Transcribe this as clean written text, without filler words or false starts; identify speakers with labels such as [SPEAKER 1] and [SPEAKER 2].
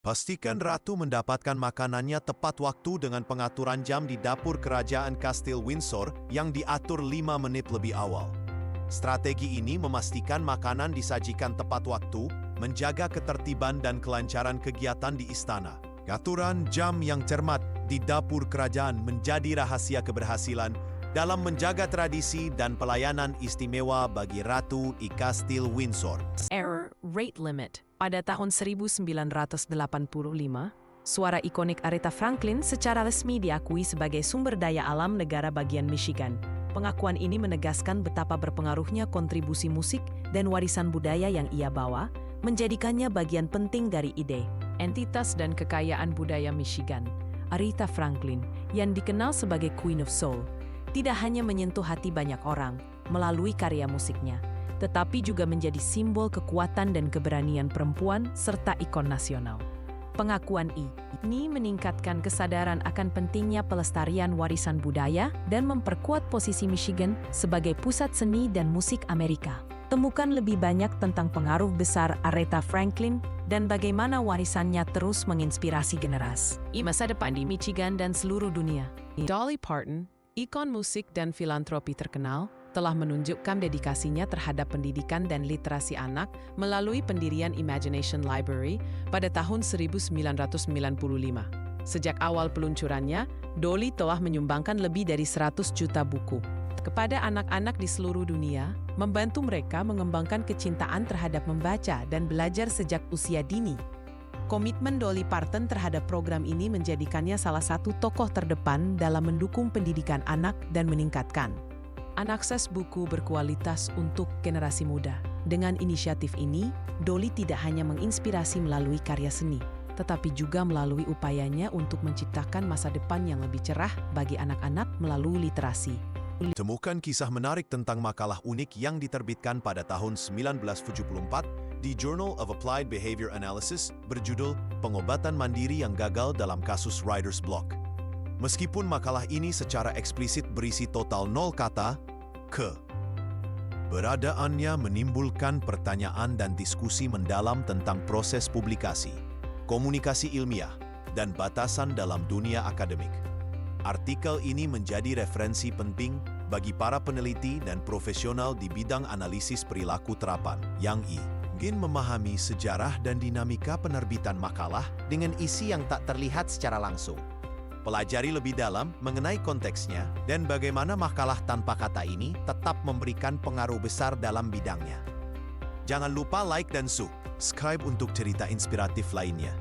[SPEAKER 1] Pastikan Ratu mendapatkan makanannya tepat waktu dengan pengaturan jam di dapur kerajaan Kastil Windsor yang diatur 5 menit lebih awal. Strategi ini memastikan makanan disajikan tepat waktu, menjaga ketertiban dan kelancaran kegiatan di istana. Aturan jam yang cermat di dapur kerajaan menjadi rahasia keberhasilan dalam menjaga tradisi dan pelayanan istimewa bagi Ratu di Kastil Windsor.
[SPEAKER 2] Error rate limit. Pada tahun 1985, suara ikonik Aretha Franklin secara resmi diakui sebagai sumber daya alam negara bagian Michigan. Pengakuan ini menegaskan betapa berpengaruhnya kontribusi musik dan warisan budaya yang ia bawa, menjadikannya bagian penting dari ide, entitas dan kekayaan budaya Michigan. Aretha Franklin, yang dikenal sebagai Queen of Soul, tidak hanya menyentuh hati banyak orang melalui karya musiknya, tetapi juga menjadi simbol kekuatan dan keberanian perempuan serta ikon nasional. Pengakuan ini meningkatkan kesadaran akan pentingnya pelestarian warisan budaya dan memperkuat posisi Michigan sebagai pusat seni dan musik Amerika. Temukan lebih banyak tentang pengaruh besar Aretha Franklin dan bagaimana warisannya terus menginspirasi generasi di masa depan di Michigan dan seluruh dunia. Dolly Parton, ikon musik dan filantropi terkenal, telah menunjukkan dedikasinya terhadap pendidikan dan literasi anak melalui pendirian Imagination Library pada tahun 1995. Sejak awal peluncurannya, Dolly telah menyumbangkan lebih dari 100 juta buku kepada anak-anak di seluruh dunia, membantu mereka mengembangkan kecintaan terhadap membaca dan belajar sejak usia dini. Komitmen Dolly Parton terhadap program ini menjadikannya salah satu tokoh terdepan dalam mendukung pendidikan anak dan meningkatkan akses buku berkualitas untuk generasi muda. Dengan inisiatif ini, Dolly tidak hanya menginspirasi melalui karya seni, tetapi juga melalui upayanya untuk menciptakan masa depan yang lebih cerah bagi anak-anak melalui literasi.
[SPEAKER 1] Temukan kisah menarik tentang makalah unik yang diterbitkan pada tahun 1974 di Journal of Applied Behavior Analysis berjudul Pengobatan Mandiri yang Gagal dalam Kasus Writer's Block. Meskipun makalah ini secara eksplisit berisi total 0 kata, beradaannya menimbulkan pertanyaan dan diskusi mendalam tentang proses publikasi, komunikasi ilmiah, dan batasan dalam dunia akademik. Artikel ini menjadi referensi penting bagi para peneliti dan profesional di bidang analisis perilaku terapan yang ingin memahami sejarah dan dinamika penerbitan makalah dengan isi yang tak terlihat secara langsung. Pelajari lebih dalam mengenai konteksnya dan bagaimana makalah tanpa kata ini tetap memberikan pengaruh besar dalam bidangnya. Jangan lupa like dan subscribe untuk cerita inspiratif lainnya.